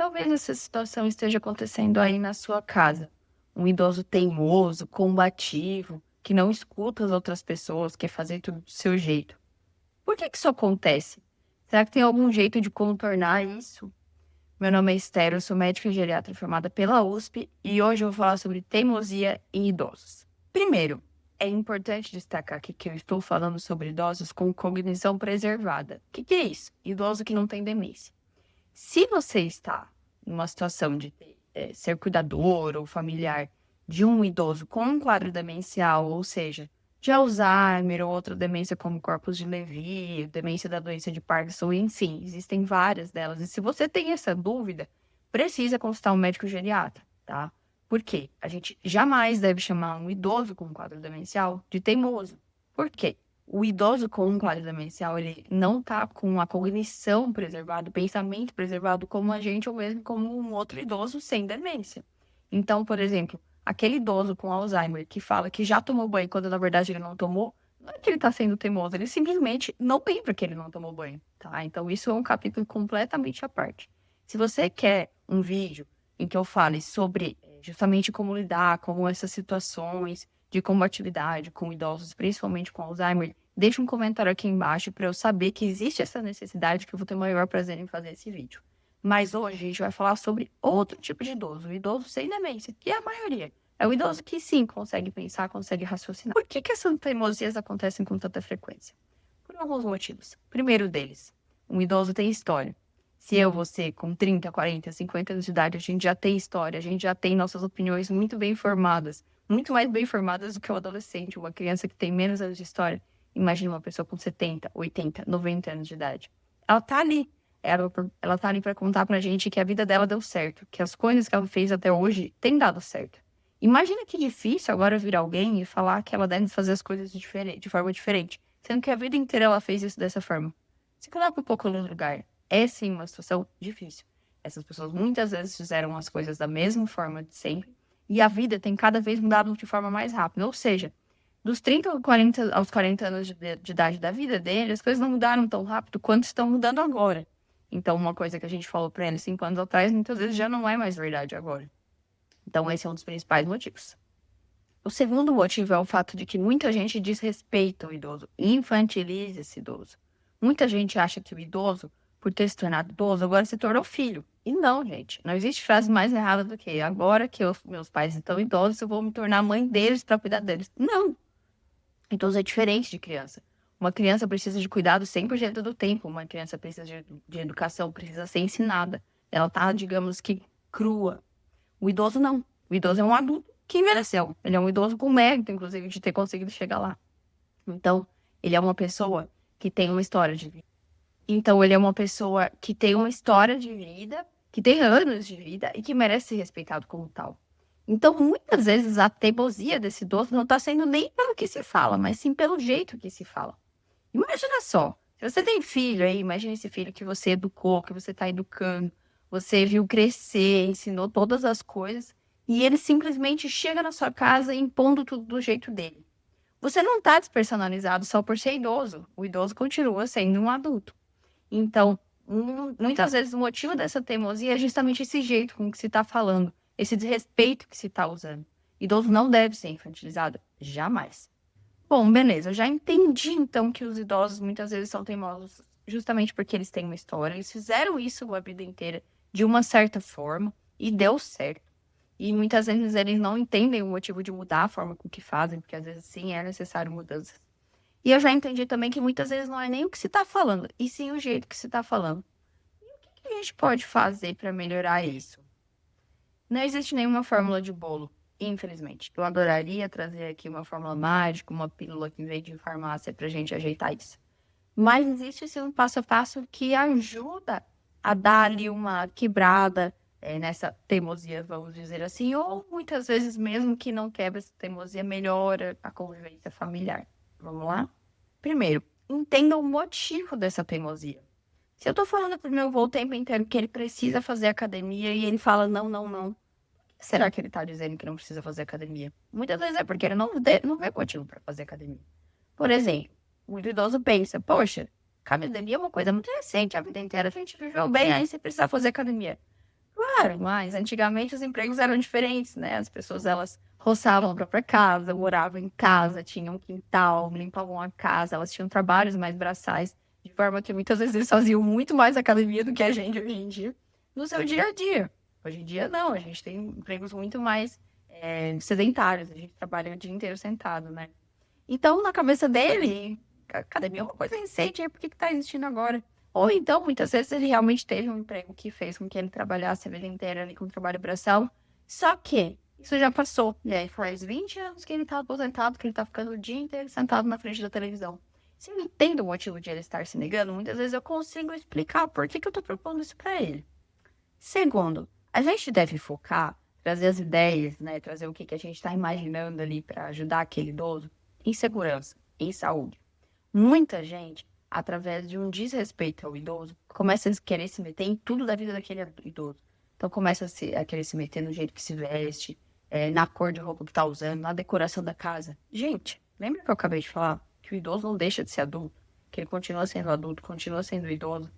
Talvez essa situação esteja acontecendo aí na sua casa. Um idoso teimoso, combativo, que não escuta as outras pessoas, quer fazer tudo do seu jeito. Por que isso acontece? Será que tem algum jeito de contornar isso? Meu nome é Esther, eu sou médica e geriatra formada pela USP e hoje eu vou falar sobre teimosia em idosos. Primeiro, é importante destacar aqui que eu estou falando sobre idosos com cognição preservada. O que é isso? Idoso que não tem demência. Se você está numa situação de ser cuidador ou familiar de um idoso com um quadro demencial, ou seja, de Alzheimer ou outra demência como corpus de Levy, demência da doença de Parkinson, enfim, existem várias delas. E se você tem essa dúvida, precisa consultar um médico geriatra, tá? Por quê? A gente jamais deve chamar um idoso com um quadro demencial de teimoso. Por quê? O idoso com um quadro demencial, ele não tá com a cognição preservada, o pensamento preservado como a gente ou mesmo como um outro idoso sem demência. Então, por exemplo, aquele idoso com Alzheimer que fala que já tomou banho quando na verdade ele não tomou, não é que ele tá sendo teimoso, ele simplesmente não lembra que ele não tomou banho, tá? Então isso é um capítulo completamente à parte. Se você quer um vídeo em que eu fale sobre justamente como lidar com essas situações de combatividade com idosos, principalmente com Alzheimer, deixa um comentário aqui embaixo para eu saber que existe essa necessidade, que eu vou ter o maior prazer em fazer esse vídeo. Mas hoje a gente vai falar sobre outro tipo de idoso, o idoso sem demência, que é a maioria. É o idoso que sim consegue pensar, consegue raciocinar. Por que essas teimosias acontecem com tanta frequência? Por alguns motivos. Primeiro deles, um idoso tem história. Se eu, você, com 30, 40, 50 anos de idade, a gente já tem história, a gente já tem nossas opiniões muito bem formadas, muito mais bem formadas do que o adolescente, uma criança que tem menos anos de história. Imagina uma pessoa com 70, 80, 90 anos de idade. Ela tá ali. Ela tá ali para contar pra gente que a vida dela deu certo, que as coisas que ela fez até hoje têm dado certo. Imagina que difícil agora vir alguém e falar que ela deve fazer as coisas de forma diferente, sendo que a vida inteira ela fez isso dessa forma. Se coloca um pouco no lugar. É sim uma situação difícil. Essas pessoas muitas vezes fizeram as coisas da mesma forma de sempre e a vida tem cada vez mudado de forma mais rápida. Ou seja, dos 30 aos 40 anos de idade da vida dele, as coisas não mudaram tão rápido quanto estão mudando agora. Então, uma coisa que a gente falou para ele 5 anos atrás, muitas vezes já não é mais verdade agora. Então, esse é um dos principais motivos. O segundo motivo é o fato de que muita gente desrespeita o idoso, infantiliza esse idoso. Muita gente acha que o idoso, por ter se tornado idoso, agora se tornou filho. E não, gente. Não existe frase mais errada do que agora que meus pais estão idosos, eu vou me tornar mãe deles para cuidar deles. Não. Idoso é diferente de criança. Uma criança precisa de cuidado 100% do tempo. Uma criança precisa de educação, precisa ser ensinada. Ela tá, digamos que, crua. O idoso não. O idoso é um adulto que envelheceu. Ele é um idoso com mérito, inclusive, de ter conseguido chegar lá. Então, ele é uma pessoa que tem uma história de vida. Então, ele é uma pessoa que tem uma história de vida, que tem anos de vida e que merece ser respeitado como tal. Então, muitas vezes, a teimosia desse idoso não está sendo nem pelo que se fala, mas sim pelo jeito que se fala. Imagina só, se você tem filho aí, imagina esse filho que você educou, que você está educando, você viu crescer, ensinou todas as coisas, e ele simplesmente chega na sua casa impondo tudo do jeito dele. Você não está despersonalizado só por ser idoso. O idoso continua sendo um adulto. Então, muitas vezes o motivo dessa teimosia é justamente esse jeito com que se está falando, esse desrespeito que se está usando. Idoso não deve ser infantilizado, jamais. Bom, beleza, eu já entendi então que os idosos muitas vezes são teimosos justamente porque eles têm uma história, eles fizeram isso a vida inteira de uma certa forma e deu certo. E muitas vezes eles não entendem o motivo de mudar a forma com que fazem, porque às vezes sim é necessário mudanças. E eu já entendi também que muitas vezes não é nem o que se está falando, e sim o jeito que se está falando. E o que a gente pode fazer para melhorar isso? Não existe nenhuma fórmula de bolo, infelizmente. Eu adoraria trazer aqui uma fórmula mágica, uma pílula que vem de farmácia pra gente ajeitar isso. Mas existe sim um passo a passo que ajuda a dar ali uma quebrada nessa teimosia, vamos dizer assim, ou muitas vezes mesmo que não quebra essa teimosia, melhora a convivência familiar. Vamos lá? Primeiro, entenda o motivo dessa teimosia. Se eu tô falando pro meu avô o tempo inteiro que ele precisa fazer academia e ele fala não, não, não, por que será que ele tá dizendo que não precisa fazer academia? Muitas vezes é porque ele não vê motivo para fazer academia. Por exemplo, o idoso pensa, poxa, academia é uma coisa muito recente, a vida inteira a gente viveu bem, aí você precisa fazer academia. Claro, mas antigamente os empregos eram diferentes, né? As pessoas, elas roçavam a própria casa, moravam em casa, tinham um quintal, limpavam a casa, elas tinham trabalhos mais braçais, de forma que muitas vezes eles faziam muito mais academia do que a gente hoje em dia, no seu dia a dia. Hoje em dia, não, a gente tem empregos muito mais sedentários, a gente trabalha o dia inteiro sentado, né? Então, na cabeça dele, a academia é uma coisa recente, aí por que que tá existindo agora? Ou então, muitas vezes, ele realmente teve um emprego que fez com que ele trabalhasse a vida inteira ali com trabalho braçal, só que isso já passou. E aí faz 20 anos que ele tá aposentado, que ele tá ficando o dia inteiro sentado na frente da televisão. Se eu entendo o motivo de ele estar se negando, muitas vezes eu consigo explicar por que que eu tô propondo isso pra ele. Segundo, a gente deve focar, trazer as ideias, né? Trazer o que que a gente está imaginando ali para ajudar aquele idoso em segurança, em saúde. Muita gente, através de um desrespeito ao idoso, começa a querer se meter em tudo da vida daquele idoso. Então começa a querer se meter no jeito que se veste, na cor de roupa que tá usando, na decoração da casa. Gente, lembra que eu acabei de falar que o idoso não deixa de ser adulto, que ele continua sendo adulto, continua sendo idoso.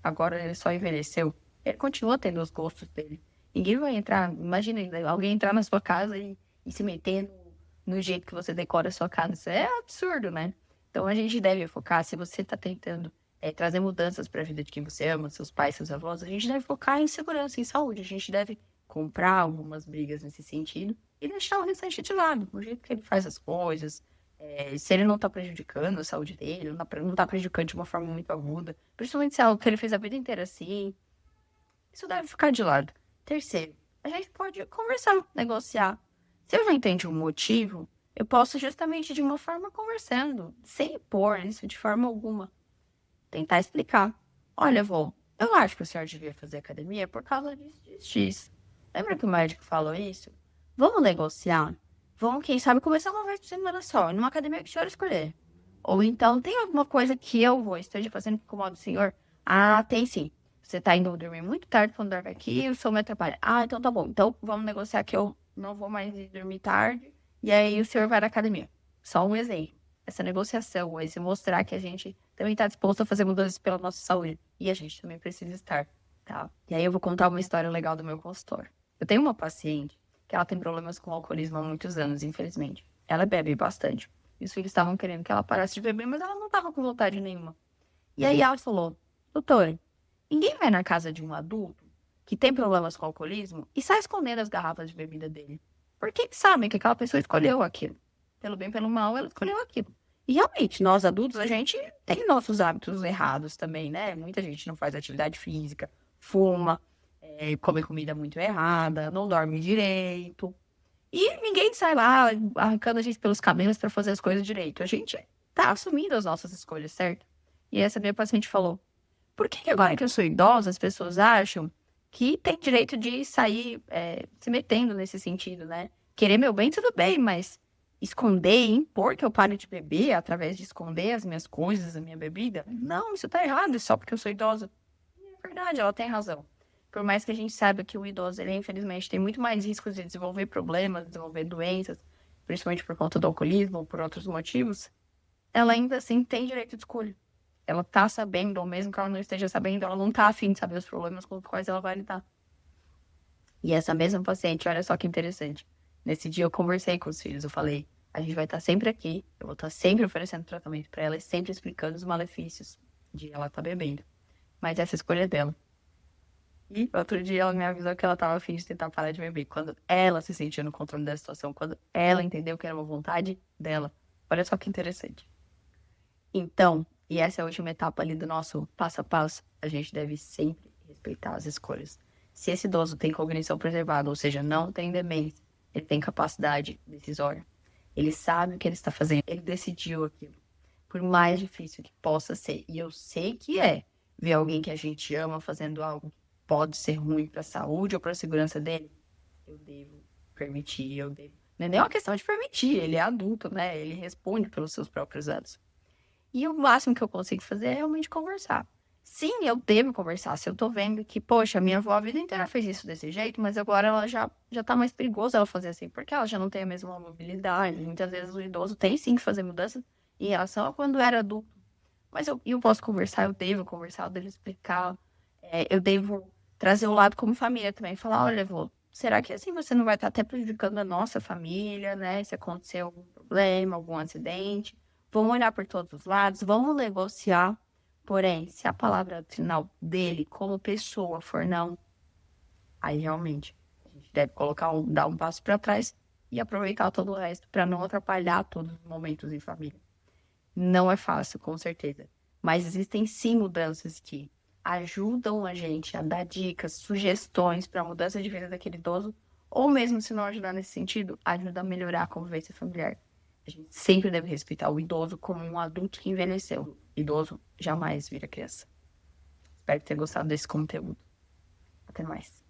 Agora ele só envelheceu. Ele continua tendo os gostos dele. Ninguém vai entrar, imagina alguém entrar na sua casa e se meter no jeito que você decora a sua casa. Isso é absurdo, né? Então a gente deve focar, se você está tentando trazer mudanças para a vida de quem você ama, seus pais, seus avós, a gente deve focar em segurança, em saúde. A gente deve comprar algumas brigas nesse sentido e deixar o restante de lado, o jeito que ele faz as coisas. Se ele não está prejudicando a saúde dele, não está prejudicando de uma forma muito aguda, principalmente se é algo que ele fez a vida inteira assim, isso deve ficar de lado. Terceiro, a gente pode conversar, negociar. Se eu já entendi o motivo, eu posso justamente de uma forma conversando, sem impor isso de forma alguma. Tentar explicar. Olha, vô, eu acho que o senhor devia fazer academia por causa disso, disso, disso. Lembra que o médico falou isso? Vamos negociar? Vamos, quem sabe, começar uma vez por semana só, numa academia que o senhor escolher. Ou então, tem alguma coisa que eu vou esteja fazendo que incomoda o senhor? Ah, tem sim. Você tá indo dormir muito tarde quando dorme aqui e o senhor me atrapalha. Ah, então tá bom. Então vamos negociar que eu não vou mais ir dormir tarde e aí o senhor vai na academia. Só um exemplo. Essa negociação, esse mostrar que a gente também está disposto a fazer mudanças pela nossa saúde. E a gente também precisa estar, tá? E aí eu vou contar uma história legal do meu consultório. Eu tenho uma paciente que ela tem problemas com alcoolismo há muitos anos, infelizmente. Ela bebe bastante. E os filhos estavam querendo que ela parasse de beber, mas ela não estava com vontade nenhuma. E aí ela falou, doutora, ninguém vai na casa de um adulto que tem problemas com alcoolismo e sai escondendo as garrafas de bebida dele. Porque sabem que aquela pessoa escolheu aquilo. Pelo bem, pelo mal, ela escolheu aquilo. E realmente, nós adultos, a gente tem nossos hábitos errados também, né? Muita gente não faz atividade física, fuma, come comida muito errada, não dorme direito. E ninguém sai lá arrancando a gente pelos cabelos para fazer as coisas direito. A gente tá assumindo as nossas escolhas, certo? E essa minha paciente falou: por que agora que eu sou idosa, as pessoas acham que tem direito de sair se metendo nesse sentido, né? Querer meu bem, tudo bem, mas esconder e impor que eu pare de beber através de esconder as minhas coisas, a minha bebida? Não, isso tá errado, só porque eu sou idosa. É verdade, ela tem razão. Por mais que a gente saiba que o idoso, ele infelizmente tem muito mais riscos de desenvolver problemas, desenvolver doenças, principalmente por conta do alcoolismo ou por outros motivos, ela ainda assim tem direito de escolha. Ela tá sabendo, ou mesmo que ela não esteja sabendo, ela não tá afim de saber os problemas com os quais ela vai lidar. E essa mesma paciente, olha só que interessante. Nesse dia eu conversei com os filhos, eu falei, a gente vai estar sempre aqui, eu vou estar sempre oferecendo tratamento para ela e sempre explicando os malefícios de ela estar bebendo. Mas essa escolha é dela. E outro dia ela me avisou que ela estava afim de tentar parar de beber. Quando ela se sentiu no controle da situação, quando ela entendeu que era uma vontade dela. Olha só que interessante. Então, e essa é a última etapa ali do nosso passo a passo, a gente deve sempre respeitar as escolhas. Se esse idoso tem cognição preservada, ou seja, não tem demência, ele tem capacidade decisória, ele sabe o que ele está fazendo, ele decidiu aquilo. Por mais difícil que possa ser, e eu sei que ver alguém que a gente ama fazendo algo que pode ser ruim para a saúde ou para a segurança dele, eu devo permitir, eu devo. Não é nem uma questão de permitir, ele é adulto, né? Ele responde pelos seus próprios atos. E o máximo que eu consigo fazer é realmente conversar. Sim, eu devo conversar. Se eu tô vendo que, poxa, minha avó a vida inteira fez isso desse jeito, mas agora ela já tá mais perigoso ela fazer assim, porque ela já não tem a mesma mobilidade. Muitas vezes o idoso tem sim que fazer mudanças em relação a quando era adulto. Mas eu posso conversar, eu devo conversar, eu devo explicar, eu devo trazer o lado como família também, falar: "Olha, vô, será que assim você não vai estar até prejudicando a nossa família, né, se acontecer algum problema, algum acidente? Vamos olhar por todos os lados, vamos negociar, porém, se a palavra final dele como pessoa for não, aí realmente a gente deve dar um passo para trás e aproveitar todo o resto para não atrapalhar todos os momentos em família". Não é fácil, com certeza. Mas existem sim mudanças que ajudam a gente a dar dicas, sugestões para a mudança de vida daquele idoso, ou mesmo se não ajudar nesse sentido, ajuda a melhorar a convivência familiar. A gente sempre deve respeitar o idoso como um adulto que envelheceu. Idoso jamais vira criança. Espero ter gostado desse conteúdo. Até mais.